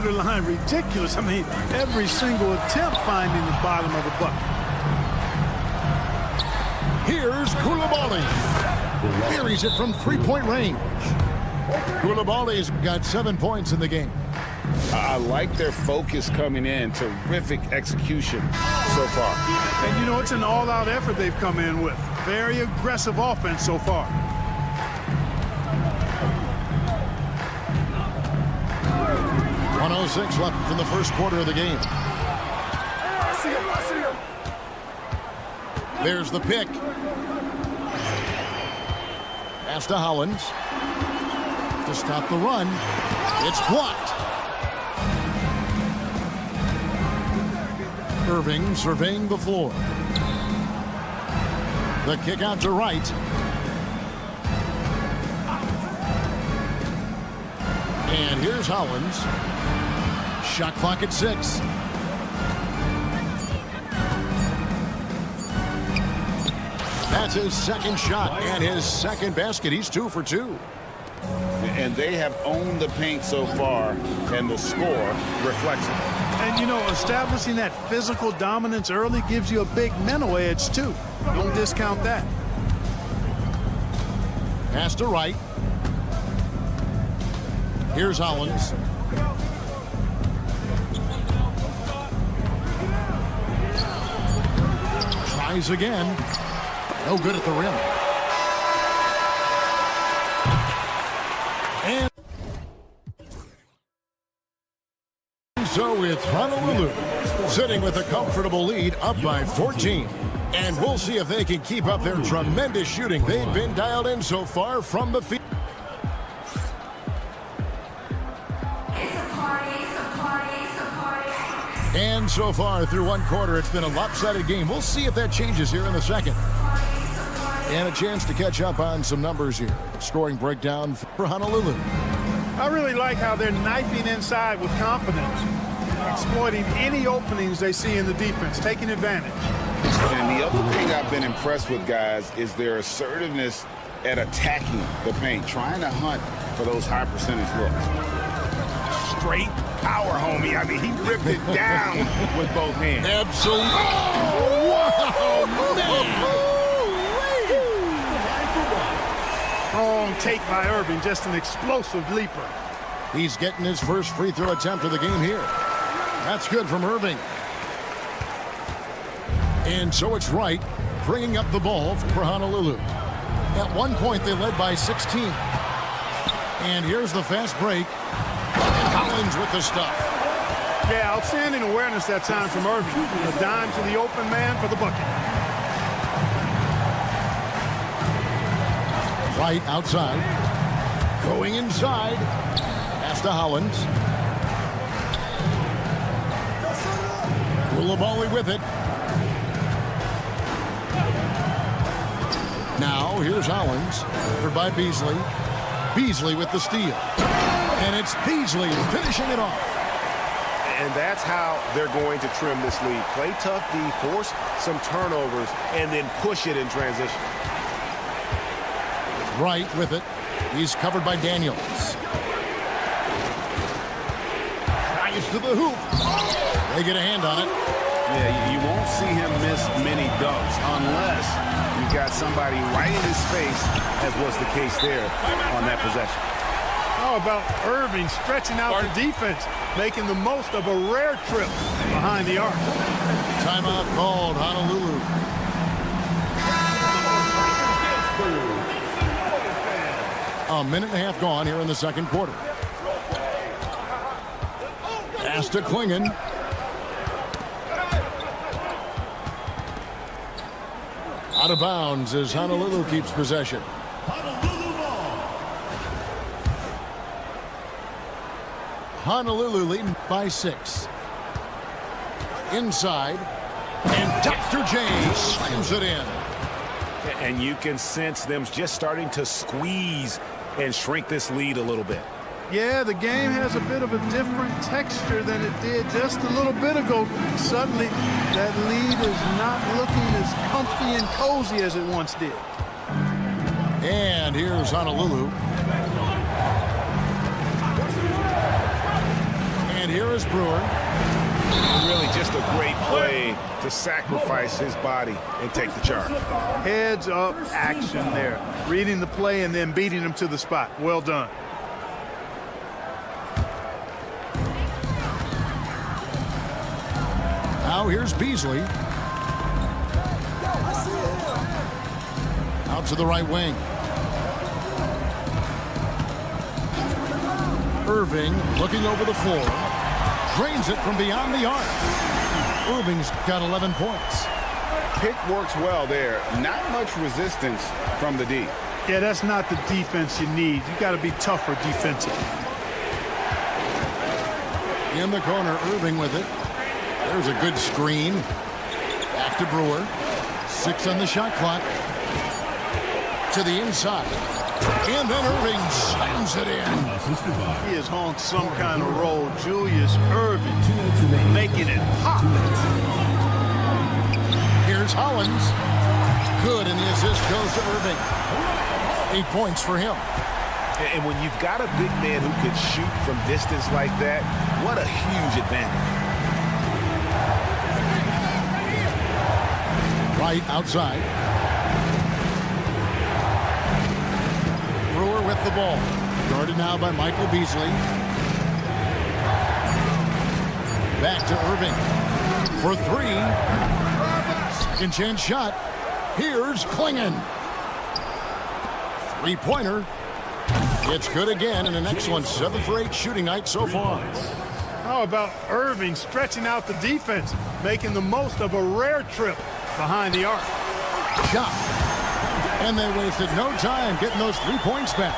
Line ridiculous. I mean, every single attempt finding the bottom of the bucket. Here's Koulibaly. Buries it from three-point range. Koulibaly's got 7 points in the game. I like their focus coming in. Terrific execution so far. And you know, it's an all-out effort they've come in with. Very aggressive offense so far. .106 left from the first quarter of the game. There's the pick. Pass to Hollins. To stop the run. It's blocked. Irving surveying the floor. The kick out to Wright. And here's Hollins. Shot clock at 6. That's his second shot and his second basket. He's 2 for 2. And they have owned the paint so far, and the score reflects it. And, you know, establishing that physical dominance early gives you a big mental edge, too. Don't discount that. Pass to Wright. Here's Hollins. Tries again. No good at the rim. And so it's Honolulu sitting with a comfortable lead up by 14. And we'll see if they can keep up their tremendous shooting. They've been dialed in so far from the field. And so far through one quarter, it's been a lopsided game. We'll see if that changes here in the second. And a chance to catch up on some numbers here. Scoring breakdown for Honolulu. I really like how they're knifing inside with confidence, exploiting any openings they see in the defense, taking advantage. And the other thing I've been impressed with, guys, is their assertiveness at attacking the paint, trying to hunt for those high percentage looks. Straight power, homie. I mean, he ripped it down with both hands. Absolutely. Oh, wow, man. Strong take by Irving, just an explosive leaper. He's getting his first free throw attempt of the game here. That's good from Irving. And so it's Wright bringing up the ball for Honolulu. At one point, they led by 16. And here's the fast break. Hollins with the stuff. Yeah, outstanding awareness that time from Irving. A dime to the open man for the bucket. Wright outside. Going inside. Pass to Hollins. Koulibaly with it. Now, here's Hollins. Covered by Beasley. Beasley with the steal. And it's Beasley finishing it off. And that's how they're going to trim this lead. Play tough D, force some turnovers, and then push it in transition. Wright with it. He's covered by Daniels. Drives to the hoop. They get a hand on it. Yeah, you won't see him miss many dunks unless you've got somebody right in his face, as was the case there on that possession. How about Irving stretching out the defense, making the most of a rare trip behind the arc. Timeout called, Honolulu. A minute and a half gone here in the second quarter. Pass to Klingon. Out of bounds as Honolulu keeps possession. Honolulu leading by 6. Inside. And Dr. J slams it in. And you can sense them just starting to squeeze and shrink this lead a little bit. Yeah, the game has a bit of a different texture than it did just a little bit ago. Suddenly, that lead is not looking as comfy and cozy as it once did. And here's Honolulu. And here is Brewer. Really just a great play to sacrifice his body and take the charge. Heads up action there. Reading the play and then beating him to the spot. Well done. Now here's Beasley. Out to the right wing. Irving looking over the floor. Drains it from beyond the arc. Irving's got 11 points. Pick works well there. Not much resistance from the D. Yeah, that's not the defense you need. You got to be tougher defensively. In the corner, Irving with it. There's a good screen. Back to Brewer. 6 on the shot clock. To the inside. And then Irving slams it in. He is on some kind of roll. Julius Irving making it pop. Here's Hollins. Good, and the assist goes to Irving. 8 points for him. And when you've got a big man who can shoot from distance like that, what a huge advantage. Right outside. Brewer with the ball. Guarded now by Michael Beasley. Back to Irving. For 3. Second chance shot. Here's Klingon. Three-pointer. It's good again, and an excellent 7 for 8 shooting night so far. How about Irving stretching out the defense, making the most of a rare trip behind the arc. Shot. And they wasted no time getting those 3 points back.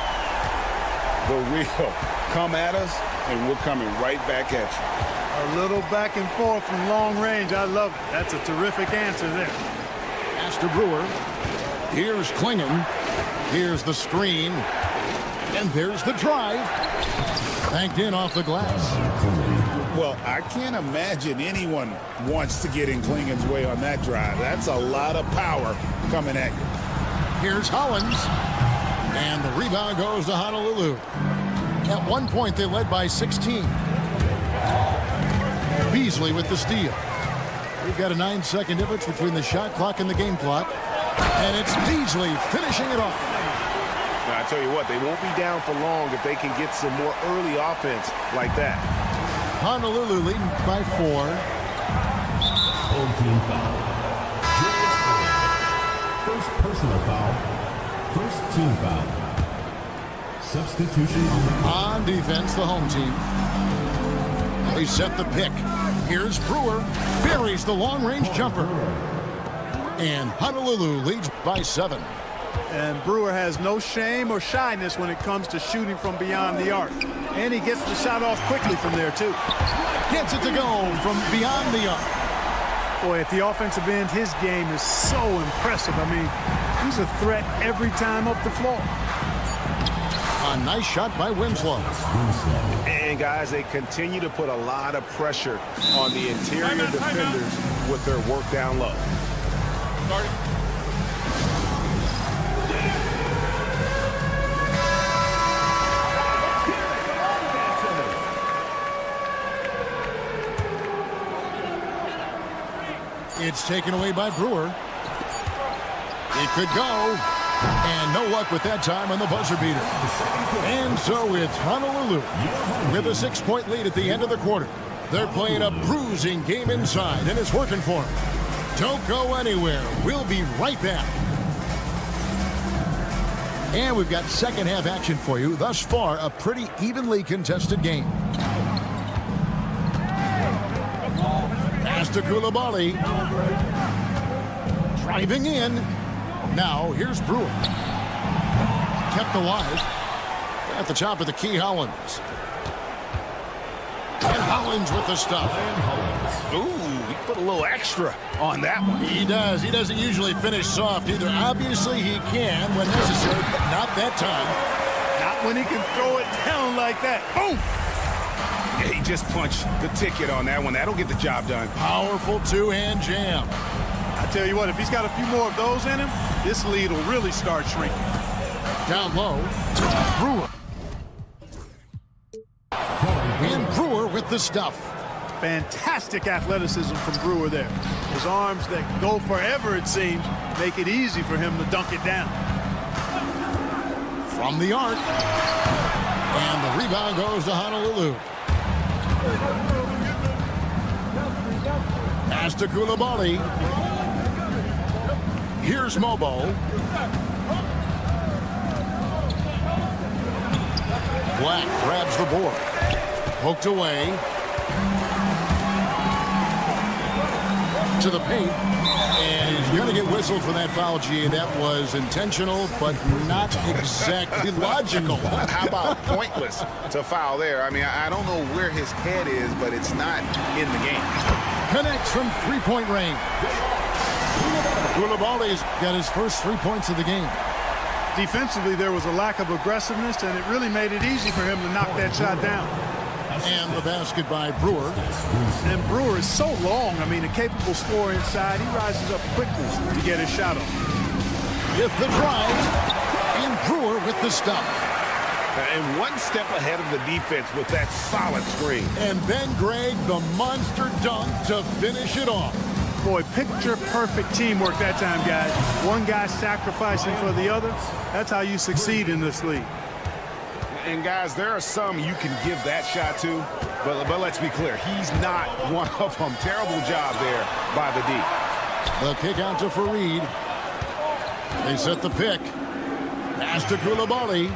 The real come at us, and we're coming right back at you. A little back and forth from long range. I love it. That's a terrific answer there. Pass to Brewer. Here's Klingon. Here's the screen. And there's the drive. Banked in off the glass. Well, I can't imagine anyone wants to get in Klingon's way on that drive. That's a lot of power coming at you. Here's Hollins. And the rebound goes to Honolulu. At one point, they led by 16. Beasley with the steal. We've got a 9-second difference between the shot clock and the game clock. And it's Beasley finishing it off. Now, I tell you what, they won't be down for long if they can get some more early offense like that. Honolulu leading by 4. Home team foul. First personal foul. First team foul. Substitution On defense, the home team. They set the pick. Here's Brewer. Buries the long-range jumper. And Honolulu leads by 7. And Brewer has no shame or shyness when it comes to shooting from beyond the arc. And he gets the shot off quickly from there, too. Gets it to go from beyond the arc. Boy, at the offensive end, his game is so impressive. I mean, he's a threat every time up the floor. A nice shot by Winslow. And, guys, they continue to put a lot of pressure on the interior defenders with their work down low. It's taken away by Brewer. It could go. And no luck with that time on the buzzer beater. And so it's Honolulu with a 6-point lead at the end of the quarter. They're playing a bruising game inside, and it's working for them. Don't go anywhere. We'll be right back. And we've got second half action for you. Thus far, a pretty evenly contested game. Pass to Koulibaly. Driving in. Now, here's Brewer. Kept alive. At the top of the key, Hollins. And Hollins with the stuff. Ooh, he put a little extra on that one. He does. He doesn't usually finish soft either. Obviously, he can when necessary, but not that time. Not when he can throw it down like that. Boom! Yeah, he just punched the ticket on that one. That'll get the job done. Powerful two-hand jam. I tell you what, if he's got a few more of those in him, this lead will really start shrinking. Down low. Brewer. And Brewer with the stuff. Fantastic athleticism from Brewer there. His arms that go forever, it seems, make it easy for him to dunk it down. From the arc. And the rebound goes to Honolulu. Pass to Koulibaly. Here's Mobo. Black grabs the board. Poked away. To the paint. And he's going to get whistled for that foul, G. That was intentional, but not exactly logical. How about pointless to foul there? I mean, I don't know where his head is, but it's not in the game. Connects from three-point range. Koulibaly's got his first 3 points of the game. Defensively, there was a lack of aggressiveness, and it really made it easy for him to knock that shot down. And the basket by Brewer. And Brewer is so long. I mean, a capable scorer inside. He rises up quickly to get his shot off. With the drive. And Brewer with the stuff. And one step ahead of the defense with that solid screen. And then, Greg, the monster dunk to finish it off. Boy, picture-perfect teamwork that time, guys. One guy sacrificing for the other. That's how you succeed in this league. And, guys, there are some you can give that shot to, but let's be clear. He's not one of them. Terrible job there by the D. The kick out to Fareed. They set the pick. Pass to Koulibaly.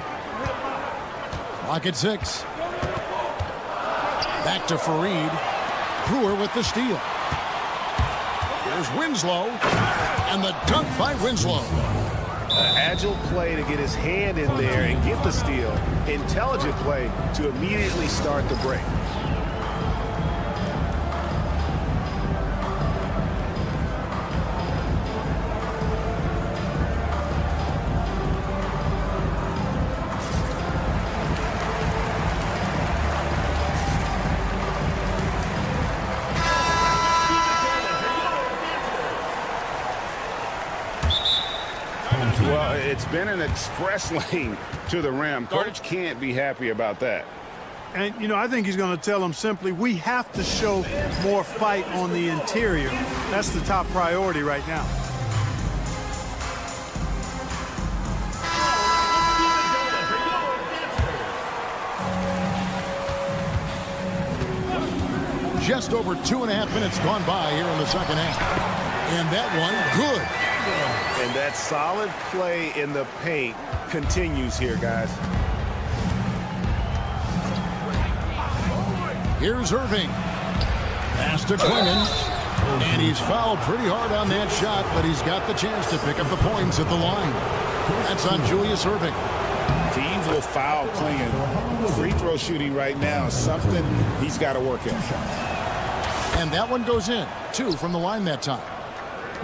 Clock at 6. Back to Fareed. Brewer with the steal. There's Winslow. And the dunk by Winslow. Agile play to get his hand in there and get the steal. Intelligent play to immediately start the break. Well, it's been an express lane to the rim. Coach can't be happy about that. And, you know, I think he's going to tell them simply, we have to show more fight on the interior. That's the top priority right now. Just over 2.5 minutes gone by here in the second half. And that one, good. And that solid play in the paint continues here, guys. Here's Irving. Pass to Klingon. And he's fouled pretty hard on that shot, but he's got the chance to pick up the points at the line. That's on Julius Irving. Teams will foul Klingon. Free throw shooting right now is something he's got to work at. And that one goes in. 2 from the line that time.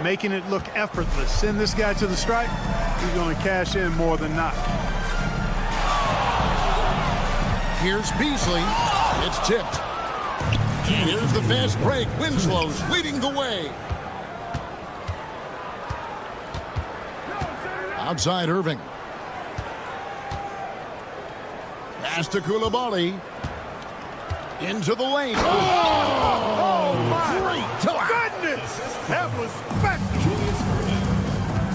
Making it look effortless. Send this guy to the stripe. He's going to cash in more than not. Here's Beasley. It's tipped. And here's the fast break. Winslow's leading the way. Outside Irving. Pass to Koulibaly. Into the lane. Oh, Great goodness! That was special.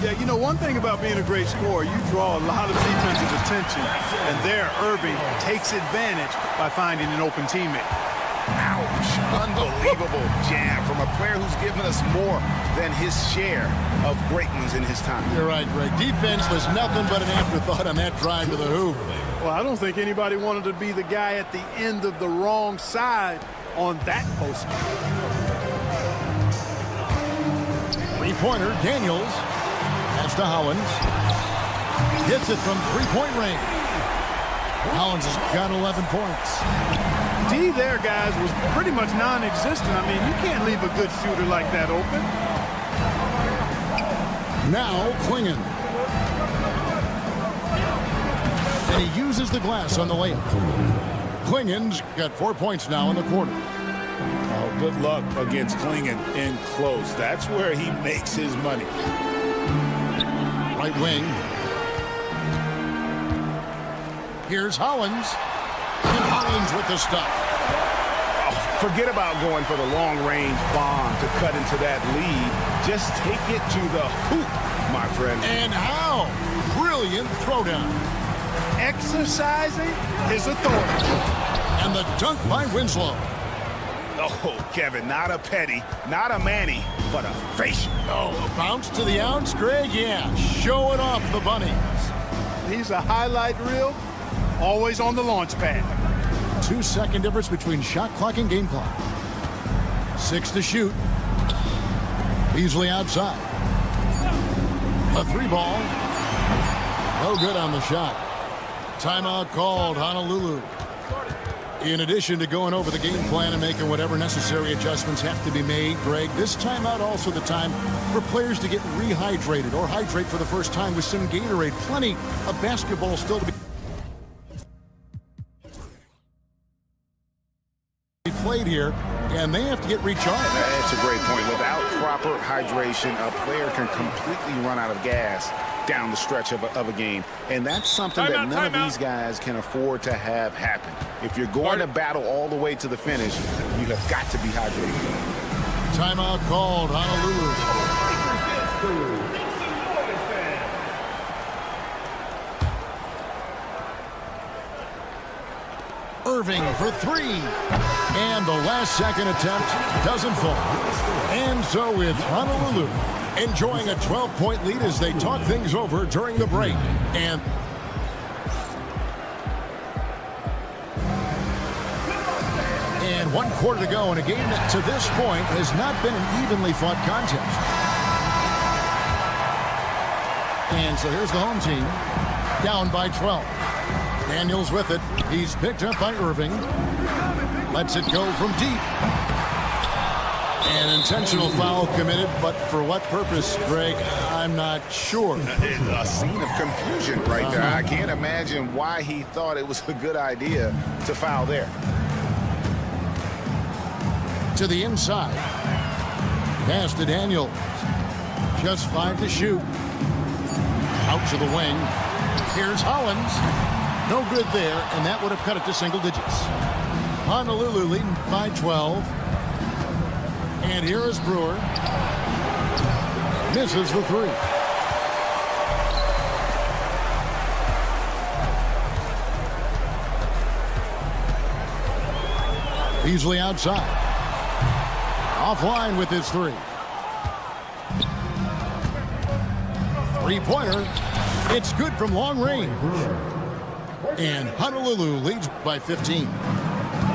Yeah, you know, one thing about being a great scorer, you draw a lot of defensive attention, and there Irving takes advantage by finding an open teammate. Ouch. Unbelievable jam from a player who's given us more than his share of great ones in his time. You're right, Greg. Defense was nothing but an afterthought on that drive to the hoop. Well, I don't think anybody wanted to be the guy at the end of the wrong side on that poster. Three-pointer, Daniels. Pass to Hollins. Hits it from three-point range. Hollins has got 11 points. D there, guys, was pretty much non-existent. I mean, you can't leave a good shooter like that open. Now, Klingon. And he uses the glass on the layup. Klingon's got 4 points now in the quarter. Oh, good luck against Klingon in close. That's where he makes his money. Right wing. Here's Hollins. And Hollins with the stuff. Forget about going for the long-range bomb to cut into that lead. Just take it to the hoop, my friend. And how? Brilliant throwdown. Exercising his authority. And the dunk by Winslow. Oh, Kevin, not a petty, not a Manny, but a facial. Oh, a bounce to the ounce, Greg? Yeah, showing off the bunnies. He's a highlight reel, always on the launch pad. 2-second difference between shot clock and game clock. 6 to shoot. Beasley outside. A 3-ball. No good on the shot. Timeout called, Honolulu. In addition to going over the game plan and making whatever necessary adjustments have to be made, Greg, this timeout also the time for players to get rehydrated or hydrate for the first time with some Gatorade. Plenty of basketball still to be played here, and they have to get recharged. That's a great point. Without proper hydration, a player can completely run out of gas down the stretch of a game. And that's something that none of these guys can afford to have happen. If you're going to battle all the way to the finish, you have got to be hydrated. Timeout called, Honolulu. Irving for 3. And the last second attempt doesn't fall. And so it's Honolulu enjoying a 12-point lead as they talk things over during the break. And one quarter to go in a game that to this point has not been an evenly fought contest. And so here's the home team down by 12. Daniels with it. He's picked up by Irving. Lets it go from deep. An intentional foul committed, but for what purpose, Greg, I'm not sure. A scene of confusion right there. I can't imagine why he thought it was a good idea to foul there. To the inside. Pass to Daniels. Just 5 to shoot. Out to the wing. Here's Hollins. No good there, and that would have cut it to single digits. Honolulu leading by 12. And here is Brewer. Misses the 3. Beasley outside. Offline with his 3. 3-pointer. It's good from long range. And Honolulu leads by 15.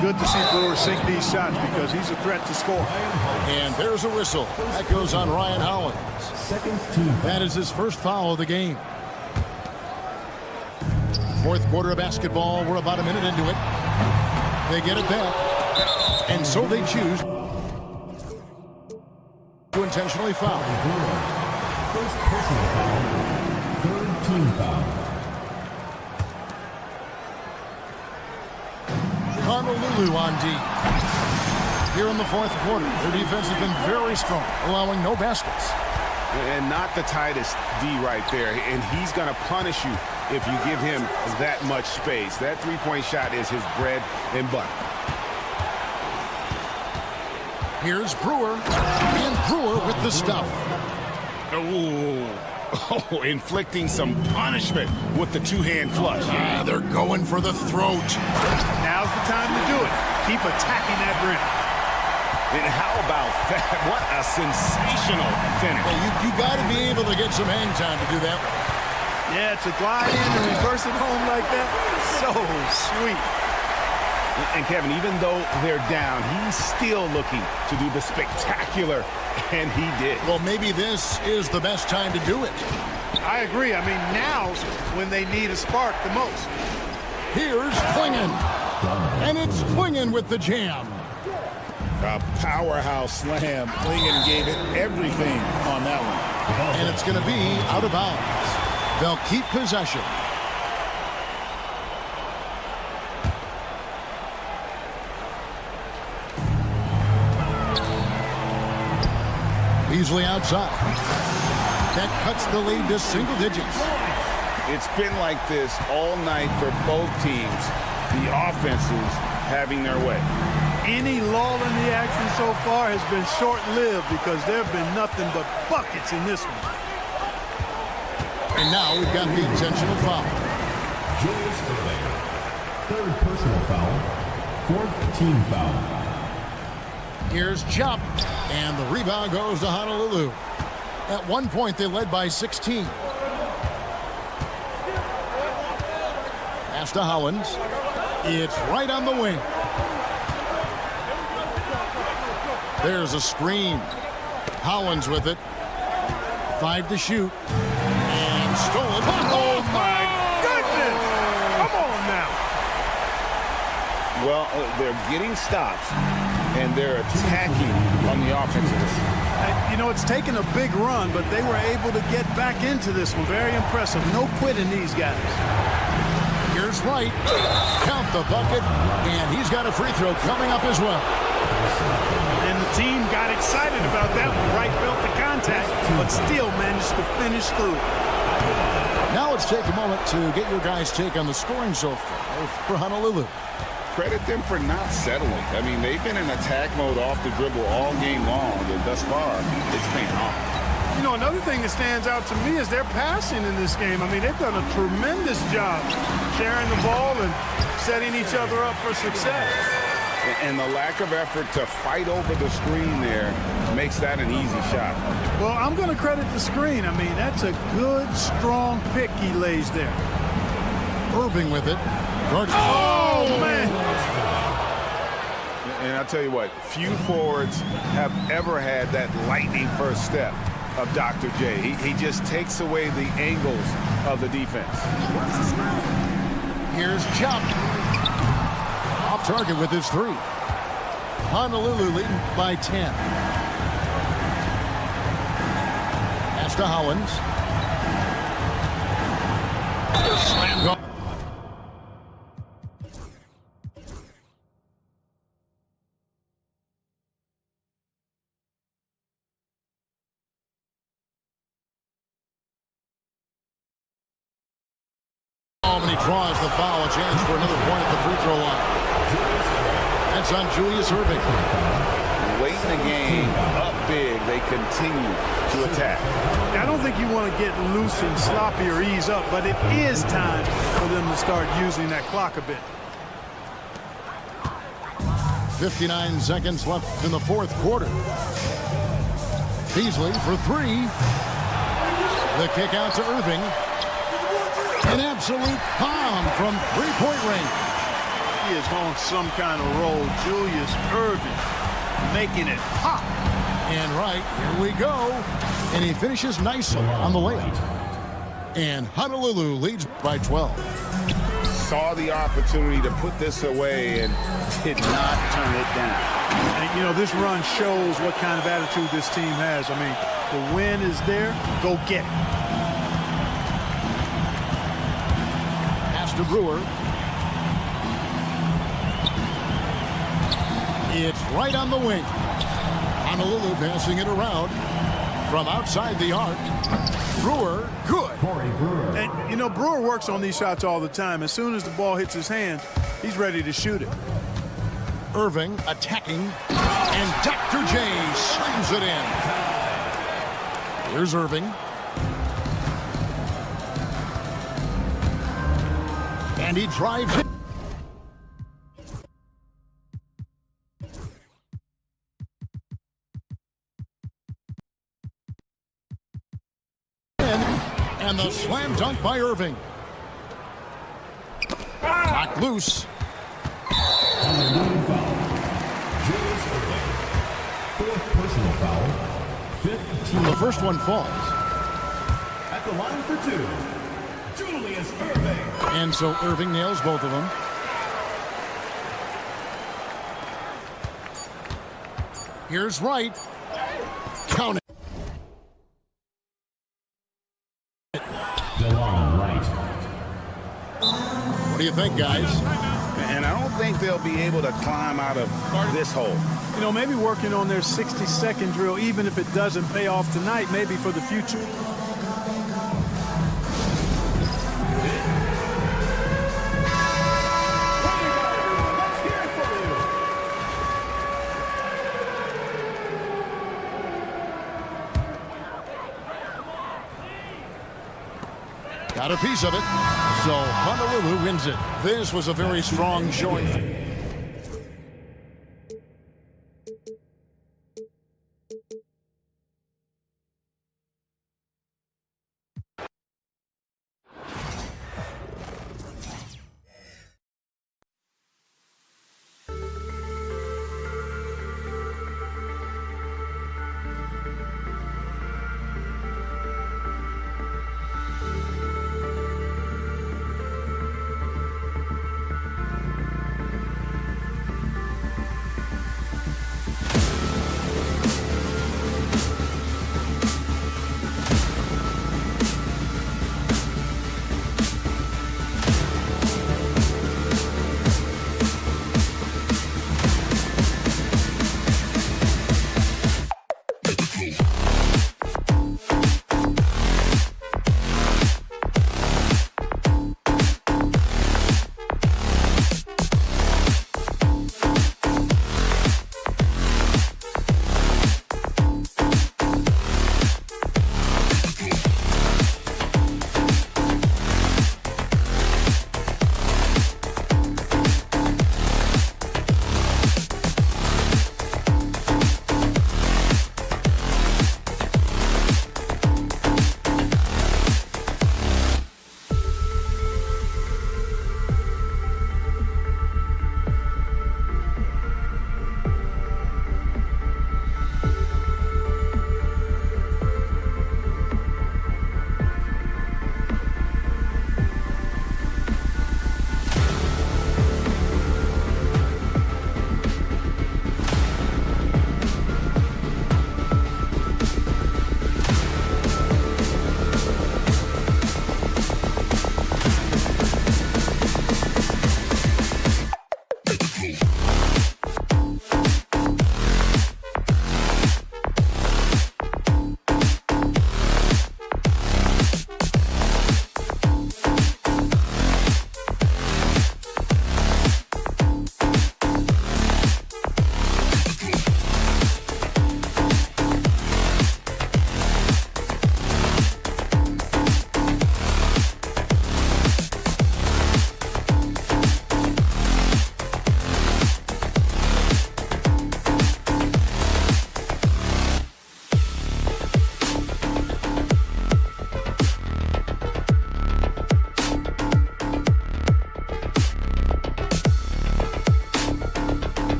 Good to see Brewer sink these shots because he's a threat to score. And there's a whistle. That goes on Ryan Hollins. That is his first foul of the game. Fourth quarter of basketball. We're about a minute into it. They get it back. And so they choose to intentionally foul. First personal foul. Third team foul. Honolulu on D. Here in the fourth quarter, their defense has been very strong, allowing no baskets. And not the tightest D right there. And he's going to punish you if you give him that much space. That three-point shot is his bread and butter. Here's Brewer. And Brewer with the stuff. Oh, inflicting some punishment with the two-hand flush. They're going for the throat. Now's the time to do it. Keep attacking that rim. And how about that? What a sensational finish. Well, you got to be able to get some hang time to do that. Yeah, to glide in and reverse it home like that, so sweet. And Kevin, even though they're down, he's still looking to do the spectacular, and he did. Well, maybe this is the best time to do it. I agree. I mean, now's when they need a spark the most. Here's Klingon. And it's Klingon with the jam. A powerhouse slam. Klingon gave it everything on that one. And it's going to be out of bounds. They'll keep possession. Beasley outside. That cuts the lead to single digits. It's been like this all night for both teams. The offenses having their way. Any lull in the action so far has been short-lived because there have been nothing but buckets in this one. And now we've got the intentional foul. Julius Erving. Third personal foul. Fourth team foul. Here's Chop, and the rebound goes to Honolulu. At one point, they led by 16. Pass to Hollins. It's right on the wing. There's a screen. Hollins with it. 5 to shoot. And stolen. Oh, my goodness! Come on now. Well, they're getting stops, and they're attacking on the offensive. You know, it's taken a big run, but they were able to get back into this one. Very impressive. No quitting these guys. Here's Wright. Count the bucket, and he's got a free throw coming up as well. And the team got excited about that one. Wright felt the contact, but still managed to finish through. Now let's take a moment to get your guys' take on the scoring so far for Honolulu. Credit them for not settling. I mean, they've been in attack mode off the dribble all game long, and thus far, it's paying off. You know, another thing that stands out to me is their passing in this game. I mean, they've done a tremendous job sharing the ball and setting each other up for success. And the lack of effort to fight over the screen there makes that an easy shot. Well, I'm going to credit the screen. I mean, that's a good, strong pick he lays there. Irving with it. Oh, man! And I'll tell you what, few forwards have ever had that lightning first step of Dr. J. He just takes away the angles of the defense. Here's Chop. Off target with his 3. Honolulu leading by 10. Pass to Hollins. Slam dunk. And he draws the foul. A chance for another point at the free throw line. That's on Julius Erving. Late in the game, up big, they continue to attack. I don't think you want to get loose and sloppy or ease up, but it is time for them to start using that clock a bit. 59 seconds left in the fourth quarter. Beasley for 3. The kick out to Erving. An absolute bomb from three-point range. He is on some kind of roll. Julius Erving making it pop. And right, here we go. And he finishes nicely on the layup. And Honolulu leads by 12. Saw the opportunity to put this away and did not turn it down. And, you know, this run shows what kind of attitude this team has. I mean, the win is there. Go get it. To Brewer. It's right on the wing. Honolulu passing it around from outside the arc. Brewer, good. Corey Brewer. And, you know, Brewer works on these shots all the time. As soon as the ball hits his hand, he's ready to shoot it. Erving attacking, and Dr. J slams it in. Here's Erving. And he drives it. And the slam dunk by Erving. Knocked loose. Honolulu foul. Julius Erving. Fourth personal foul. Fifth team. The first one falls. At the line for 2. Julius Erving. And so Erving nails both of them. Here's Wright. Count it. DeLon Wright. What do you think, guys? And I don't think they'll be able to climb out of this hole. You know, maybe working on their 60-second drill, even if it doesn't pay off tonight, maybe for the future. got a piece of it. So Honolulu wins it. This was a very strong showing.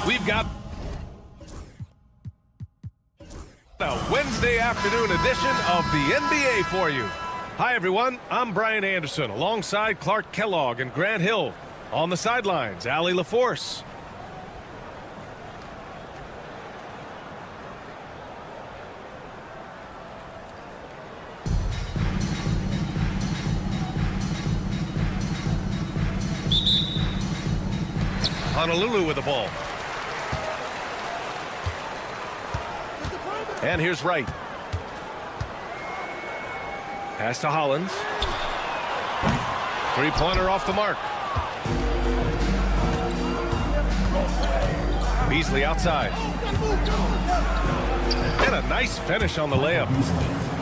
We've got a Wednesday afternoon edition of the NBA for you. Hi, everyone. I'm Brian Anderson alongside Clark Kellogg and Grant Hill. On the sidelines, Allie LaForce. Honolulu with the ball. And here's Wright. Pass to Hollins. Three-pointer off the mark. Beasley outside. And a nice finish on the layup.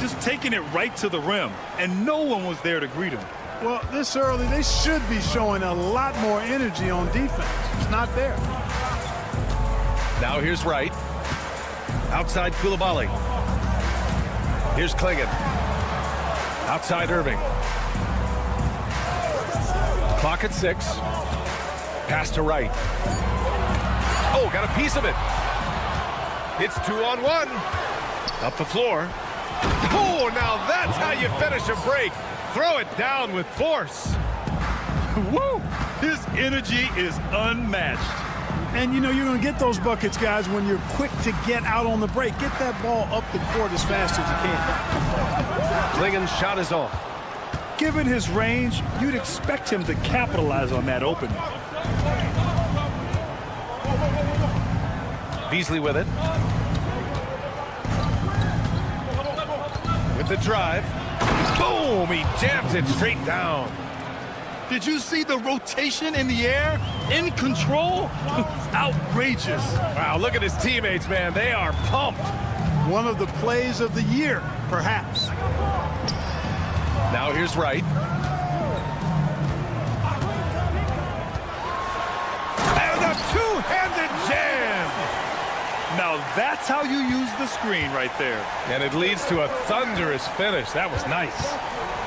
Just taking it right to the rim, and no one was there to greet him. Well, this early, they should be showing a lot more energy on defense. It's not there. Now here's Wright. Outside Coulibaly. Here's Clingan. Outside Irving. Clock at 6. Pass to Wright. Oh, got a piece of it. It's 2-on-1. Up the floor. Oh, now that's how you finish a break. Throw it down with force. Woo! His energy is unmatched. And, you know, you're going to get those buckets, guys, when you're quick to get out on the break. Get that ball up the court as fast as you can. Clingan's shot is off. Given his range, you'd expect him to capitalize on that opening. Beasley with it. With the drive. Boom! He jams it straight down. Did you see the rotation in the air? In control? Outrageous. Wow, look at his teammates, man. They are pumped. One of the plays of the year, perhaps. Now here's Wright. And a two-handed jam. Now that's how you use the screen right there. And it leads to a thunderous finish. That was nice.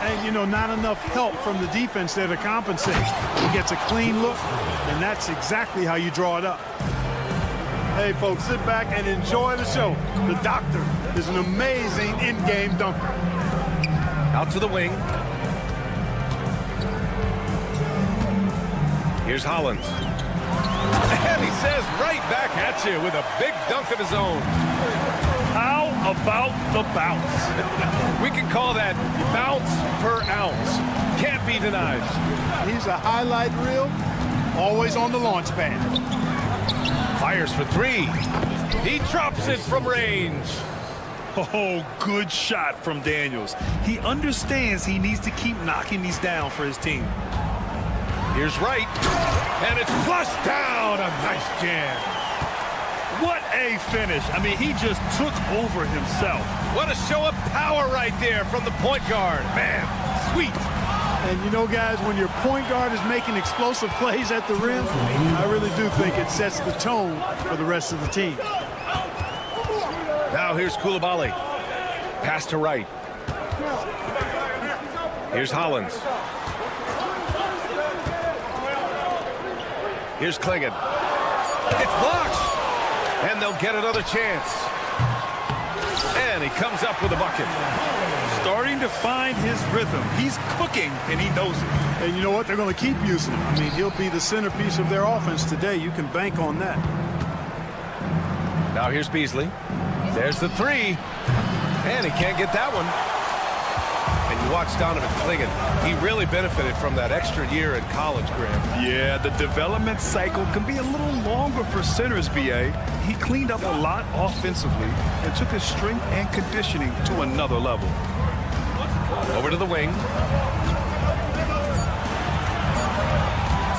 And, you know, not enough help from the defense there to compensate. He gets a clean look, and that's exactly how you draw it up. Hey, folks, sit back and enjoy the show. The Doctor is an amazing in-game dunker. Out to the wing. Here's Hollins. And he says right back at you with a big dunk of his own. How about the bounce? We can call that bounce per ounce. Can't be denied. He's a highlight reel, always on the launch pad. Fires for three. He drops it from range. Oh, good shot from Daniels. He understands he needs to keep knocking these down for his team. Here's Wright. And it's flushed down. A nice jam. What a finish. I mean, he just took over himself. What a show of power right there from the point guard. Man, sweet. And you know, guys, when your point guard is making explosive plays at the rim, I really do think it sets the tone for the rest of the team. Now here's Coulibaly. Pass to Wright. Here's Hollins. Here's Clingan. It's blocked. And they'll get another chance. And he comes up with a bucket. Starting to find his rhythm. He's cooking, and he knows it. And you know what? They're going to keep using him. I mean, he'll be the centerpiece of their offense today. You can bank on that. Now here's Beasley. There's the three. And he can't get that one. And watch Donovan Clingan. He really benefited from that extra year in college, Graham. Yeah, the development cycle can be a little longer for centers, B.A. He cleaned up a lot offensively and took his strength and conditioning to another level. Over to the wing.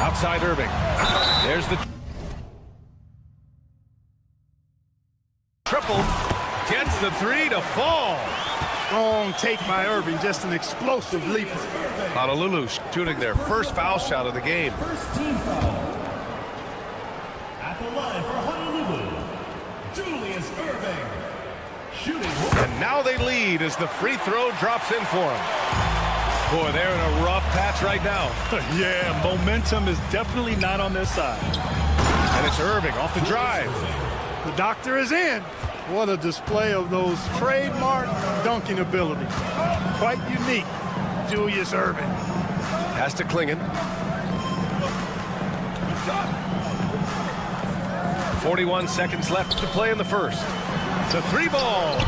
Outside Irving. There's the triple. Gets the three to fall. Strong take by Irving, just an explosive leaper. Honolulu shooting their first foul shot of the game. First team foul. At the line for Honolulu, Julius Irving. Shooting. And now they lead as the free throw drops in for them. Boy, they're in a rough patch right now. Yeah, momentum is definitely not on their side. And it's Irving off the drive. The doctor is in. What a display of those trademark dunking ability. Quite unique, Julius Irving. Pass to Clingan. 41 seconds left to play in the first. The three ball.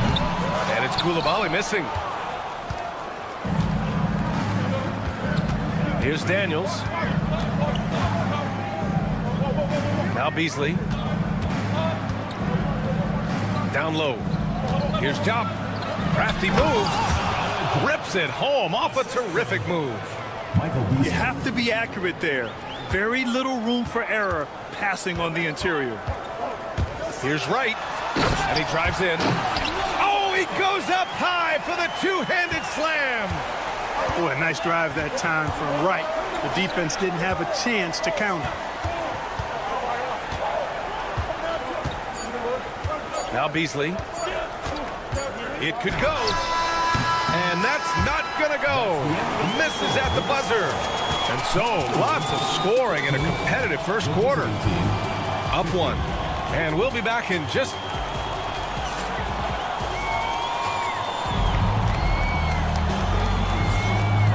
And it's Coulibaly missing. Here's Daniels. Now Beasley. Down low. Here's Job. Crafty move. Rips it home off a terrific move. You have to be accurate there. Very little room for error passing on the interior. Here's Wright. And he drives in. Oh, he goes up high for the two-handed slam. Boy, a nice drive that time from Wright. The defense didn't have a chance to counter. Now Beasley. It could go. And that's not going to go. Misses at the buzzer. And so, lots of scoring in a competitive first quarter. Up one. And we'll be back in just...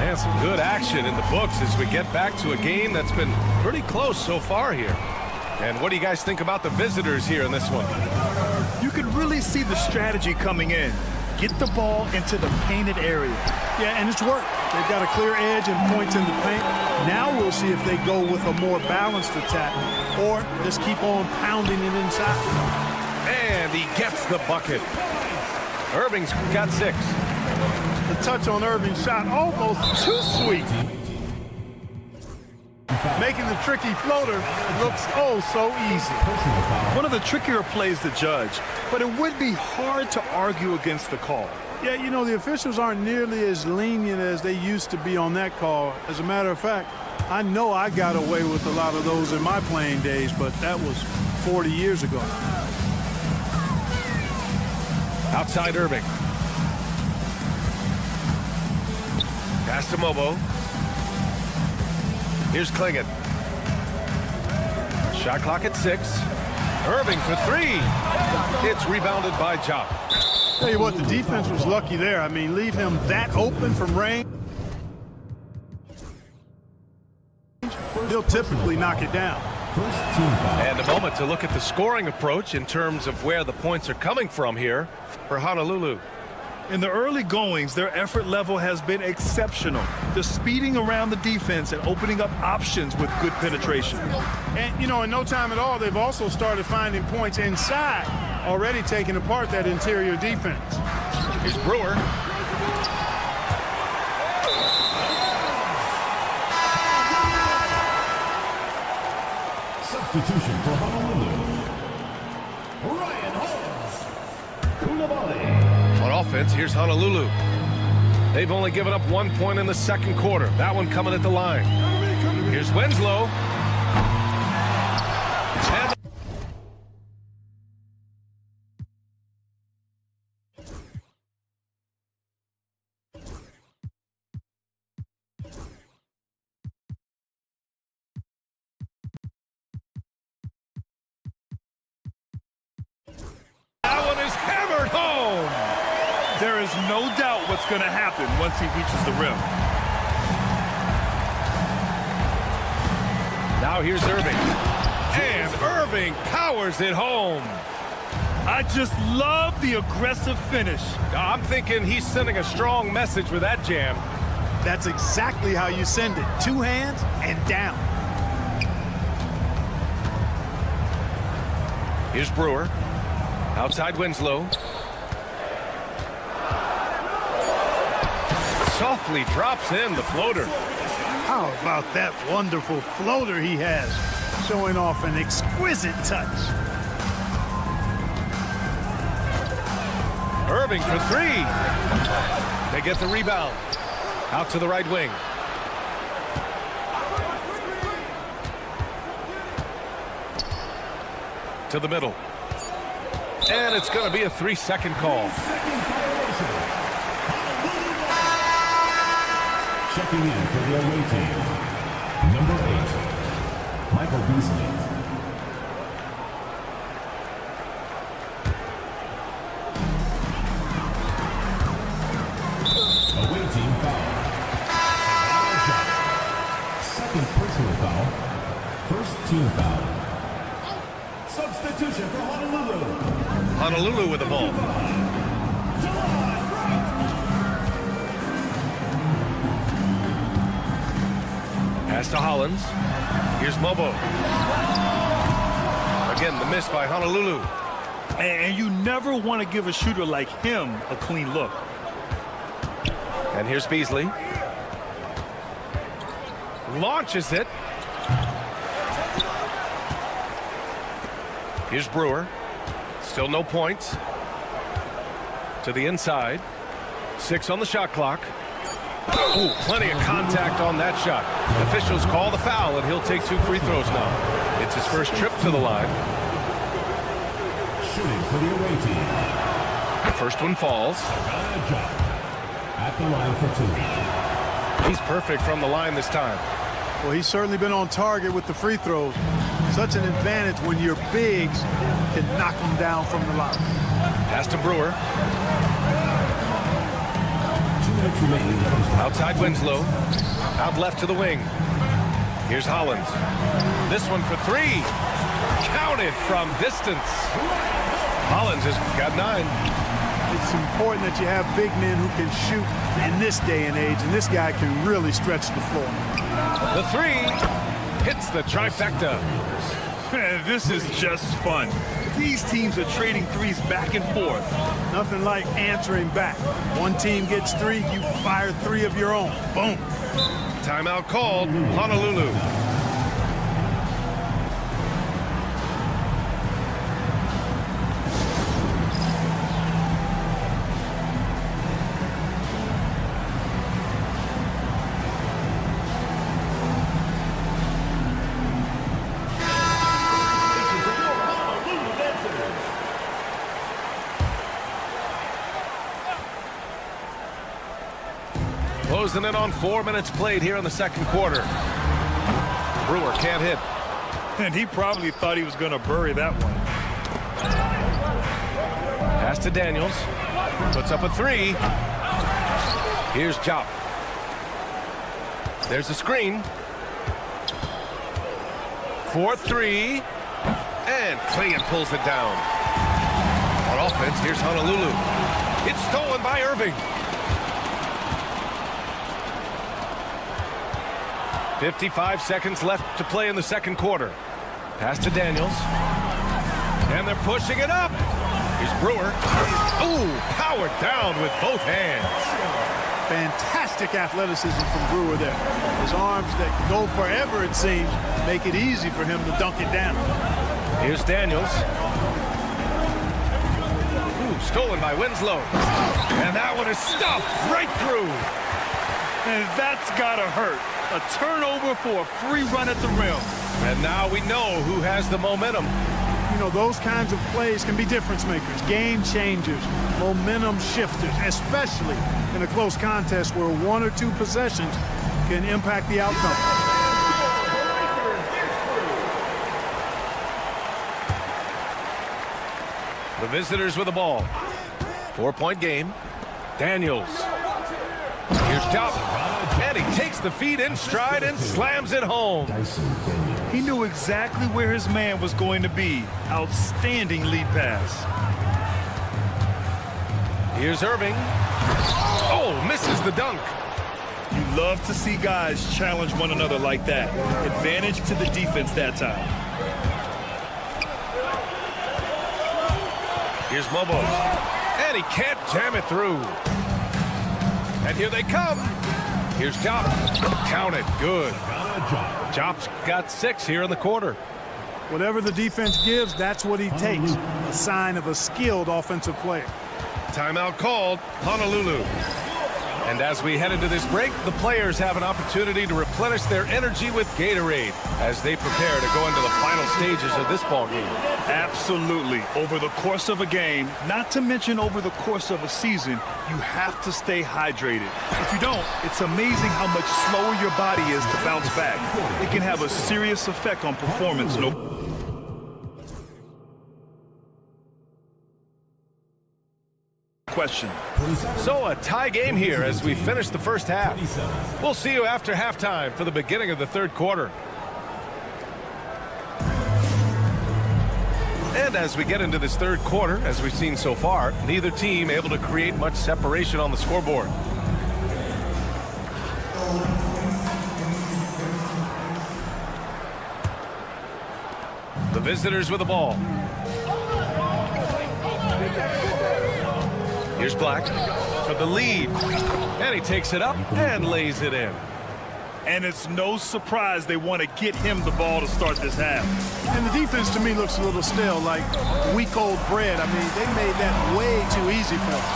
And some good action in the books as we get back to a game that's been pretty close so far here. And what do you guys think about the visitors here in this one? You could really see the strategy coming in. Get the ball into the painted area. Yeah, and it's worked. They've got a clear edge and points in the paint. Now we'll see if they go with a more balanced attack or just keep on pounding it inside. And he gets the bucket. Irving's got 6. The touch on Irving's shot almost too sweet. Making the tricky floater looks oh so easy. One of the trickier plays to judge, but it would be hard to argue against the call. Yeah, you know, the officials aren't nearly as lenient as they used to be on that call. As a matter of fact, I know I got away with a lot of those in my playing days, but that was 40 years ago. Outside Irving. Pass to Mobo. Here's Clingan. Shot clock at 6. Irving for 3. It's rebounded by Job. Tell you what, the defense was lucky there. I mean, leave him that open from range. They'll typically knock it down. And a moment to look at the scoring approach in terms of where the points are coming from here for Honolulu. In the early goings, their effort level has been exceptional. They're speeding around the defense and opening up options with good penetration. And, you know, in no time at all, they've also started finding points inside, already taking apart that interior defense. Here's Brewer. Substitution for Honolulu. Ryan Holmes. Coulibaly. On offense, here's Honolulu. They've only given up 1 point in the second quarter. That one coming at the line. Here's Winslow. And that one is hammered home. There is no doubt what's going to happen once he reaches the rim. Now here's Irving. And Irving powers it home. I just love the aggressive finish. I'm thinking he's sending a strong message with that jam. That's exactly how you send it. Two hands and down. Here's Brewer. Outside Winslow. Softly drops in the floater. How about that wonderful floater he has? Showing off an exquisite touch. Irving for three. They get the rebound. Out to the right wing. To the middle. And it's going to be a 3-second call. Checking in for the away team, number 8, Michael Beasley. Away team foul. Second personal foul. First team foul. Substitution for Honolulu. Honolulu with the ball. Pass to Hollins. Here's Mobo. Again, the miss by Honolulu. And you never want to give a shooter like him a clean look. And here's Beasley. Launches it. Here's Brewer. Still no points. To the inside. 6 on the shot clock. Ooh, plenty of contact on that shot. Officials call the foul, and he'll take 2 free throws now. It's his first trip to the line. Shooting for the away team. The first one falls. At the line for 2. He's perfect from the line this time. Well, he's certainly been on target with the free throws. Such an advantage when your bigs can knock them down from the line. Pass to Brewer. Outside Winslow. Out left to the wing. Here's Hollins. This one for 3. Counted from distance. Hollins has got 9. It's important that you have big men who can shoot in this day and age, and this guy can really stretch the floor. The 3 hits the trifecta. This is just fun. These teams are trading threes back and forth. Nothing like answering back. One team gets 3, you fire 3 of your own. Boom. Timeout called. Honolulu. Closing in on 4 minutes played here in the second quarter. Brewer can't hit. And he probably thought he was going to bury that one. Pass to Daniels. Puts up a 3. Here's Jop. There's a screen. 4-3. And Clayton pulls it down. On offense, here's Honolulu. It's stolen by Irving. 55 seconds left to play in the second quarter. Pass to Daniels. And they're pushing it up. Here's Brewer. Ooh, powered down with both hands. Fantastic athleticism from Brewer there. His arms that go forever, it seems, make it easy for him to dunk it down. Here's Daniels. Ooh, stolen by Winslow. And that one is stuffed right through. And that's gotta hurt. A turnover for a free run at the rim. And now we know who has the momentum. You know, those kinds of plays can be difference makers, game changers, momentum shifters, especially in a close contest where 1 or 2 possessions can impact the outcome. The visitors with the ball. 4-point game. Daniels. Here's Jop. And he takes the feed in stride and slams it home. He knew exactly where his man was going to be. Outstanding lead pass. Here's Irving. Oh, misses the dunk. You love to see guys challenge one another like that. Advantage to the defense that time. Here's Mobo. And he can't jam it through. And here they come. Here's Jop. Count it. Good. Jop's got 6 here in the quarter. Whatever the defense gives, that's what he takes. A sign of a skilled offensive player. Timeout called, Honolulu. And as we head into this break, the players have an opportunity to replenish their energy with Gatorade as they prepare to go into the final stages of this ball game. Absolutely. Over the course of a game, not to mention over the course of a season, you have to stay hydrated. If you don't, it's amazing how much slower your body is to bounce back. It can have a serious effect on performance. No question. So a tie game here as we finish the first half. We'll see you after halftime for the beginning of the third quarter. And as we get into this third quarter, as we've seen so far, neither team able to create much separation on the scoreboard. The visitors with the ball. Here's Black for the lead. And he takes it up and lays it in. And it's no surprise they want to get him the ball to start this half. And the defense to me looks a little stale, like week-old bread. I mean, they made that way too easy for them.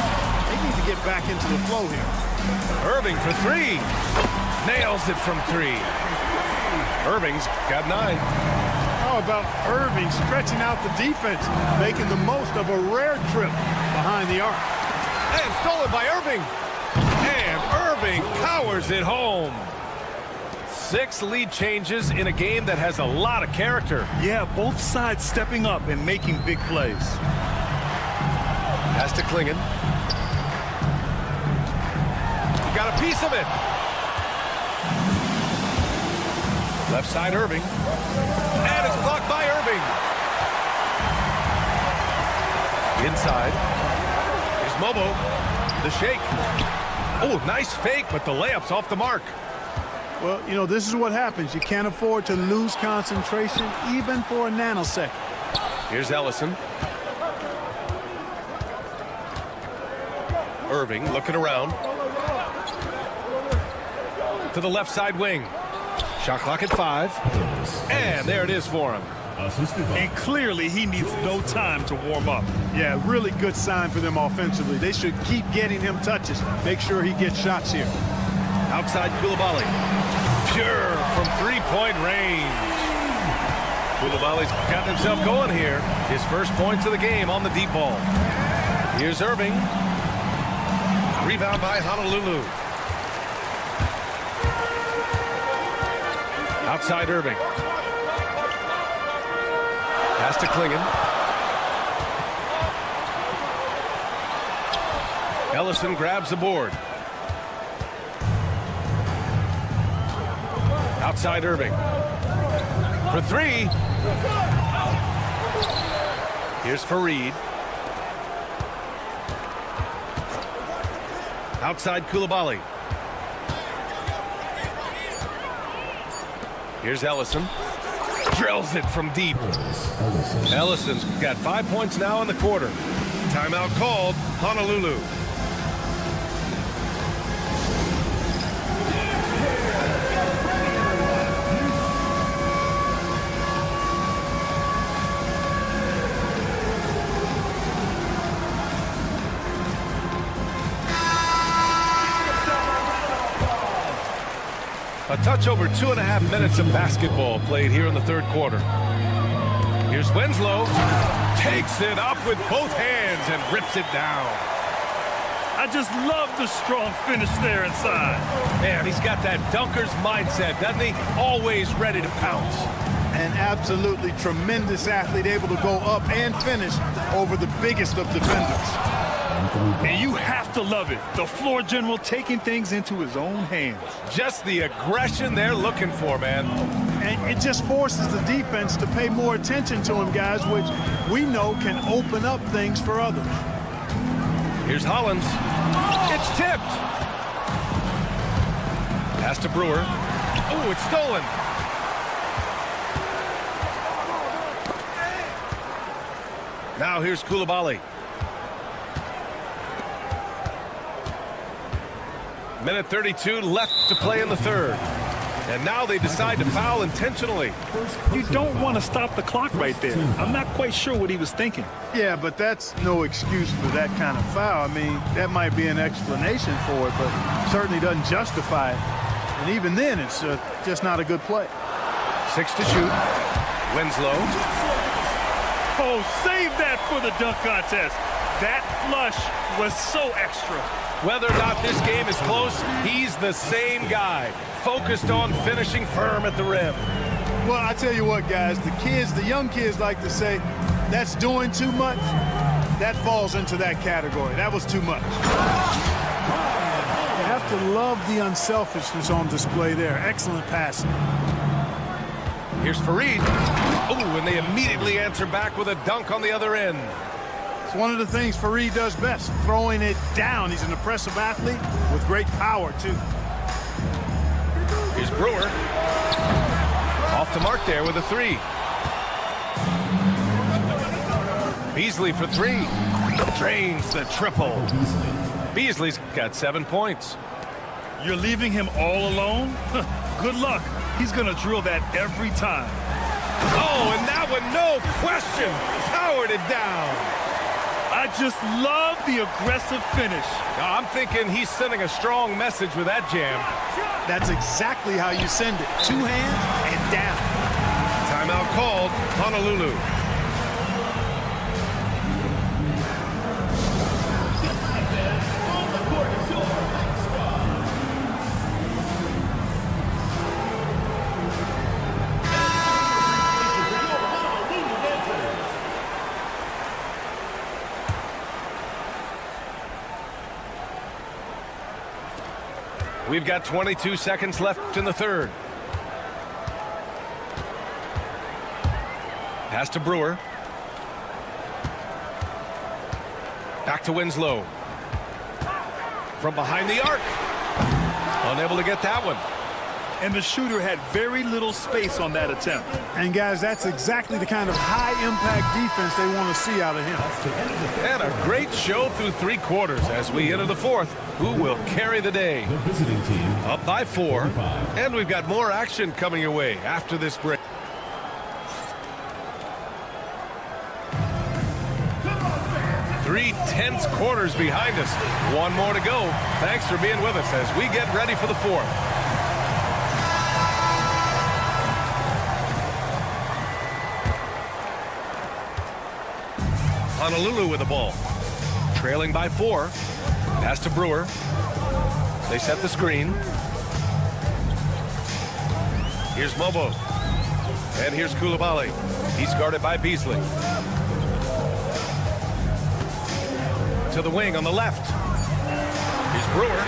They need to get back into the flow here. Irving for 3. Nails it from 3. Irving's got 9. How about Irving stretching out the defense, making the most of a rare trip behind the arc? And stolen by Irving. And Irving powers it home. 6 lead changes in a game that has a lot of character. Yeah, both sides stepping up and making big plays. Has to Klingon. Got a piece of it. Left side Irving. And it's blocked by Irving. Inside. Here's Mobo. The shake. Oh, nice fake, but the layup's off the mark. Well, you know, this is what happens. You can't afford to lose concentration even for a nanosecond. Here's Ellison. Irving looking around. To the left side wing. Shot clock at 5. And there it is for him. And clearly he needs no time to warm up. Yeah, really good sign for them offensively. They should keep getting him touches. Make sure he gets shots here. Outside Koulibaly. Pure from 3-point range. Koulibaly's gotten himself going here. His first points of the game on the deep ball. Here's Irving. Rebound by Honolulu. Outside Irving. Pass to Klingon. Ellison grabs the board. Outside Irving. For 3. Here's Fareed. Outside Koulibaly. Here's Ellison. Drills it from deep. Ellison's got 5 points now in the quarter. Timeout called, Honolulu. A touch over 2.5 minutes of basketball played here in the third quarter. Here's Winslow. Takes it up with both hands and rips it down. I just love the strong finish there inside. Man, he's got that dunker's mindset, doesn't he? Always ready to pounce. An absolutely tremendous athlete, able to go up and finish over the biggest of defenders. And you have to love it. The floor general taking things into his own hands. Just the aggression they're looking for, man. And it just forces the defense to pay more attention to him, guys, which we know can open up things for others. Here's Hollins. It's tipped. Pass to Brewer. Oh, it's stolen. Now here's Koulibaly. Minute 32 left to play in the third. And now they decide to foul intentionally. You don't want to stop the clock right there. I'm not quite sure what he was thinking. Yeah, but that's no excuse for that kind of foul. I mean, that might be an explanation for it, but certainly doesn't justify it. And even then, it's just not a good play. 6 to shoot. Winslow. Oh, save that for the dunk contest. That flush was so extra. Whether or not this game is close, he's the same guy, focused on finishing firm at the rim. Well, I tell you what, guys, the young kids like to say, that's doing too much. That falls into that category. That was too much. You have to love the unselfishness on display there. Excellent passing. Here's Fareed. Oh, and they immediately answer back with a dunk on the other end. It's one of the things Fareed does best, throwing it down. He's an impressive athlete with great power, too. Here's Brewer. Off the mark there with a 3. Beasley for 3. Drains the triple. Beasley's got 7 points. You're leaving him all alone? Good luck. He's going to drill that every time. Oh, and that one, no question, powered it down. I just love the aggressive finish. I'm thinking he's sending a strong message with that jam. That's exactly how you send it. 2 hands and down. Timeout called, Honolulu. We've got 22 seconds left in the third. Pass to Brewer. Back to Winslow. From behind the arc. Unable to get that one. And the shooter had very little space on that attempt. And, guys, that's exactly the kind of high-impact defense they want to see out of him. And a great show through 3 quarters as we enter the fourth. Who will carry the day? The visiting team. Up by 4. And we've got more action coming your way after this break. Three tense quarters behind us. 1 more to go. Thanks for being with us as we get ready for the fourth. Honolulu with the ball. Trailing by 4. Pass to Brewer. They set the screen. Here's Mobo. And here's Koulibaly. He's guarded by Beasley. To the wing on the left. Here's Brewer.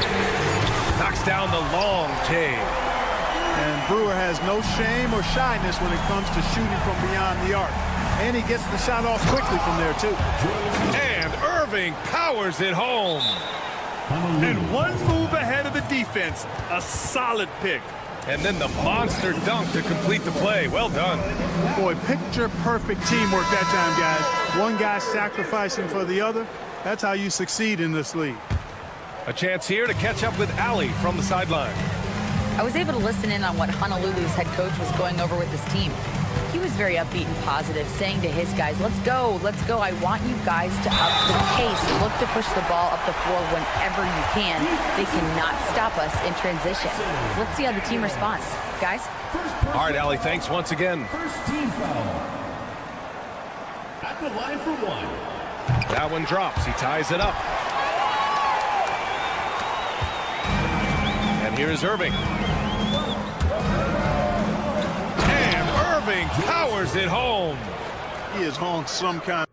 Knocks down the long J. And Brewer has no shame or shyness when it comes to shooting from beyond the arc. And he gets the shot off quickly from there, too. And Irving powers it home. And 1 move ahead of the defense. A solid pick. And then the monster dunk to complete the play. Well done. Boy, picture-perfect teamwork that time, guys. One guy sacrificing for the other. That's how you succeed in this league. A chance here to catch up with Allie from the sideline. I was able to listen in on what Honolulu's head coach was going over with his team. He was very upbeat and positive, saying to his guys, let's go. I want you guys to up the pace. Look to push the ball up the floor whenever you can. They cannot stop us in transition. Let's see how the team responds. Guys? All right, Allie, thanks once again. First team foul. At the line for 1. That one drops. He ties it up. And here's Irving. Irving powers it home. He is on some kind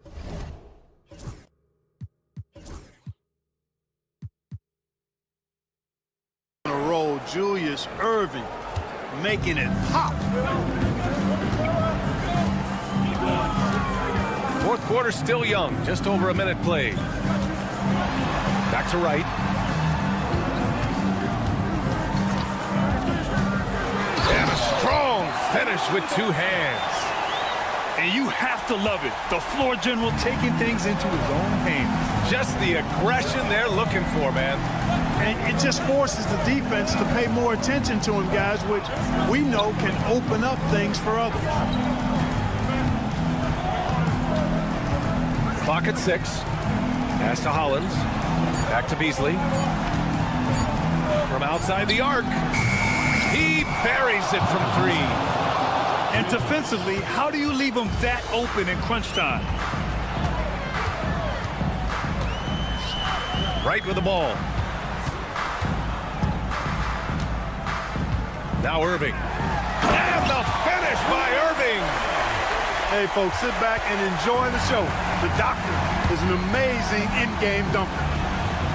of roll. Julius Irving making it pop. Fourth quarter still young. Just over a minute played. Back to right. serves with two hands. And you have to love it. The floor general taking things into his own hands. Just the aggression they're looking for, man. And it just forces the defense to pay more attention to him, guys, which we know can open up things for others. Clock at 6. Pass to Hollins. Back to Beasley. From outside the arc. He buries it from 3. And defensively, how do you leave them that open in crunch time? Right with the ball. Now Irving. And the finish by Irving. Hey, folks, sit back and enjoy the show. The doctor is an amazing in-game dunker.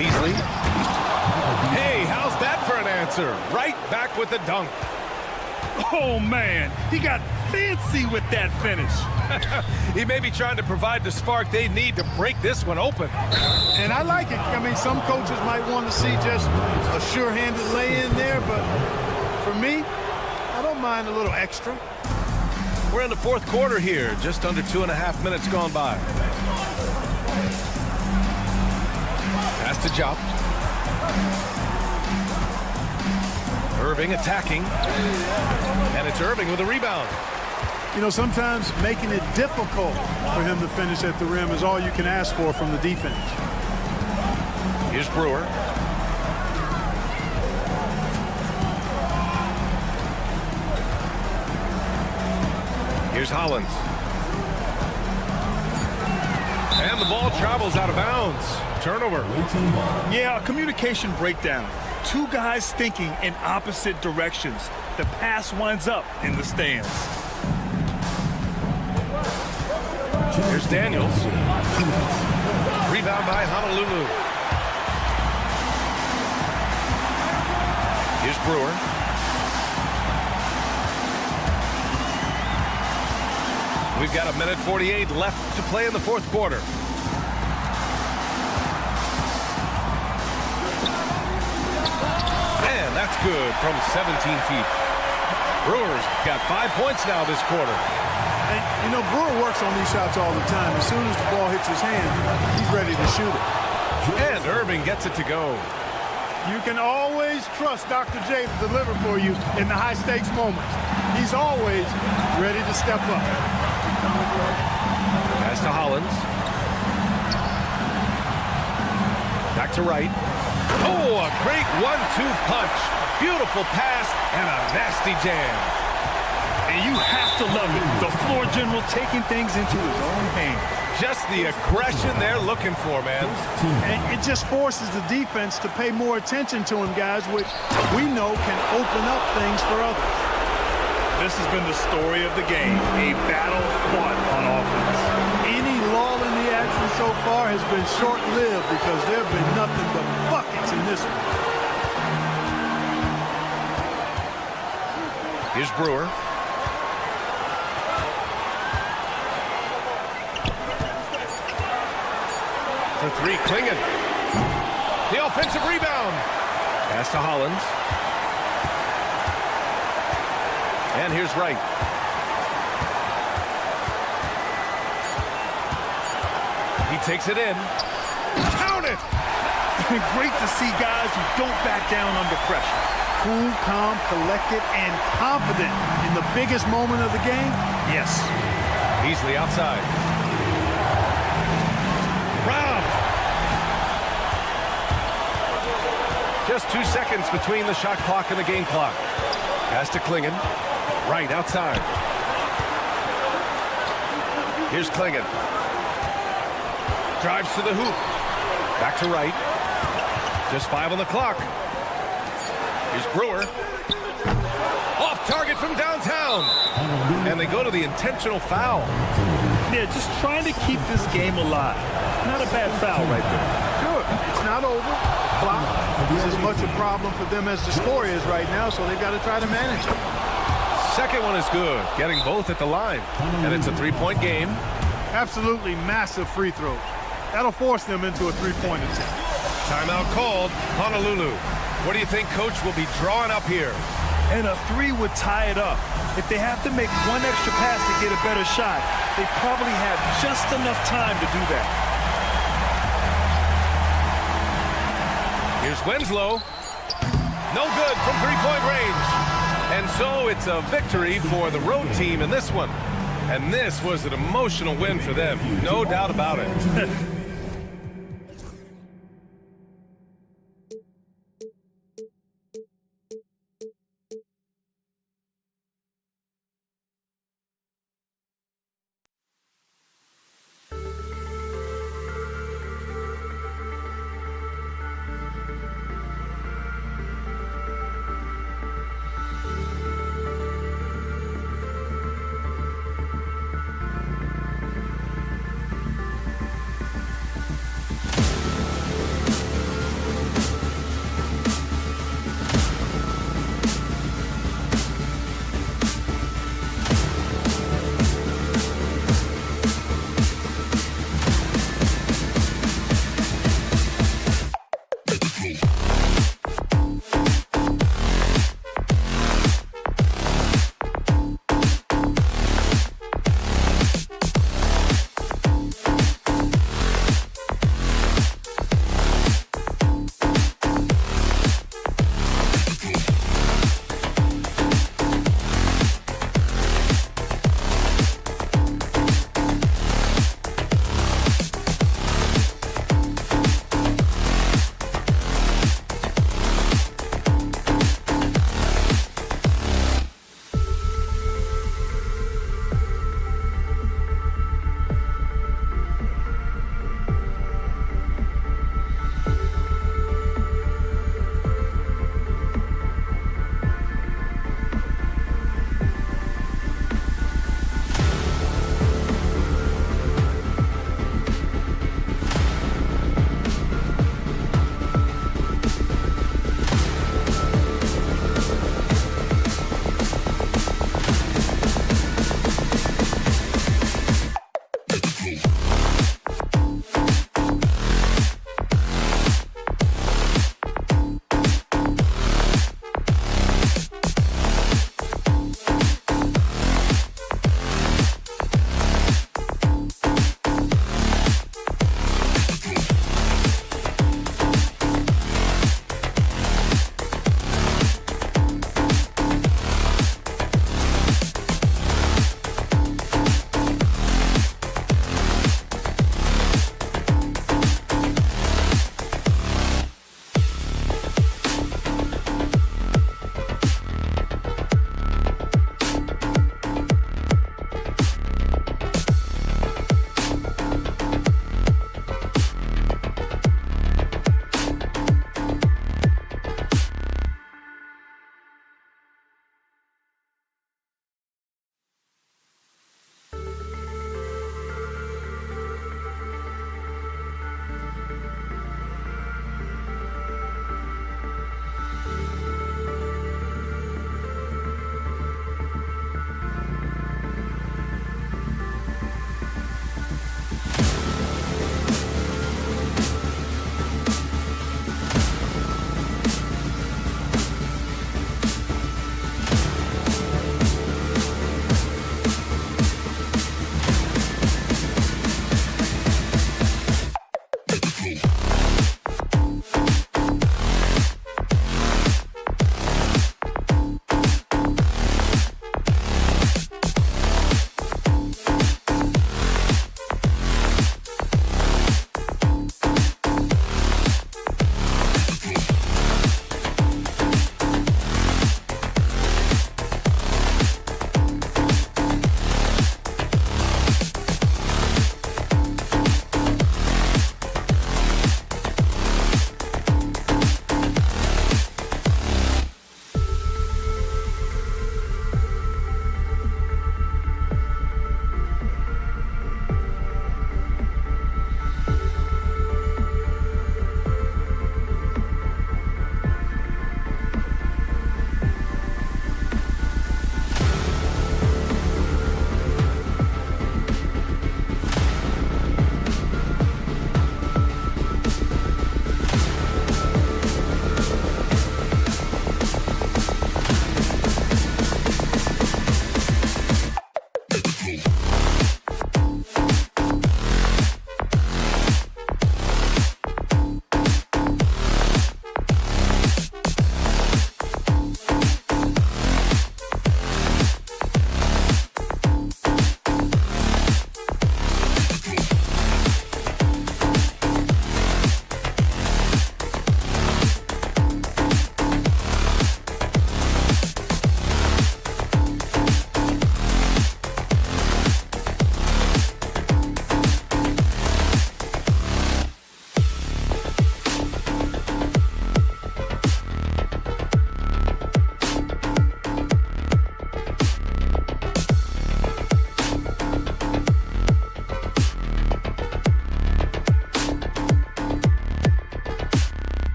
Beasley. Hey, how's that for an answer? Right back with the dunk. Oh, man, he got fancy with that finish. He may be trying to provide the spark they need to break this one open. And I like it. I mean, some coaches might want to see just a sure-handed lay-in there, but for me, I don't mind a little extra. We're in the fourth quarter here, just under 2.5 minutes gone by. Pass to Jop. Irving attacking. And it's Irving with a rebound. You know, sometimes making it difficult for him to finish at the rim is all you can ask for from the defense. Here's Brewer. Here's Hollins. And the ball travels out of bounds. Turnover. Yeah, a communication breakdown. Two guys thinking in opposite directions. The pass winds up in the stands. Here's Daniels. Rebound by Honolulu. Here's Brewer. We've got 1:48 left to play in the fourth quarter. And that's good from 17 feet. Brewers got 5 points now this quarter. And, you know, Brewer works on these shots all the time. As soon as the ball hits his hand, he's ready to shoot it. And Irving gets it to go. You can always trust Dr. J to deliver for you in the high-stakes moments. He's always ready to step up. Pass to Hollins. Back to Wright. Oh, a great 1-2 punch. Beautiful pass and a nasty jam. And you have to love it. The floor general taking things into his own hands. Just the aggression they're looking for, man. And it just forces the defense to pay more attention to him, guys, which we know can open up things for others. This has been the story of the game, a battle fought on offense. Any lull in the action so far has been short-lived because there have been nothing but buckets in this one. Here's Brewer. For 3, Klingon. The offensive rebound. Pass to Hollins. And here's Wright. He takes it in. Count it! Great to see guys who don't back down under pressure. Cool, calm, collected, and confident in the biggest moment of the game? Yes. Beasley outside. Rob! Just 2 seconds between the shot clock and the game clock. Pass to Klingon. Right outside. Here's Klingon. Drives to the hoop. Back to Wright. Just 5 on the clock. Here's Brewer. Off target from downtown. And they go to the intentional foul. Yeah, just trying to keep this game alive. Not a bad foul right there. Sure, it's not over. Clock is as much a problem for them as the score is right now, so they've got to try to manage it. Second one is good, getting both at the line. And it's a 3-point game. Absolutely massive free throws. That'll force them into a three-point attempt. Timeout called. Honolulu. What do you think Coach will be drawing up here? and a 3 would tie it up. If they have to make one extra pass to get a better shot, they probably have just enough time to do that. Here's Winslow. No good from three-point range. And so it's a victory for the road team in this one. And this was an emotional win for them, no doubt about it.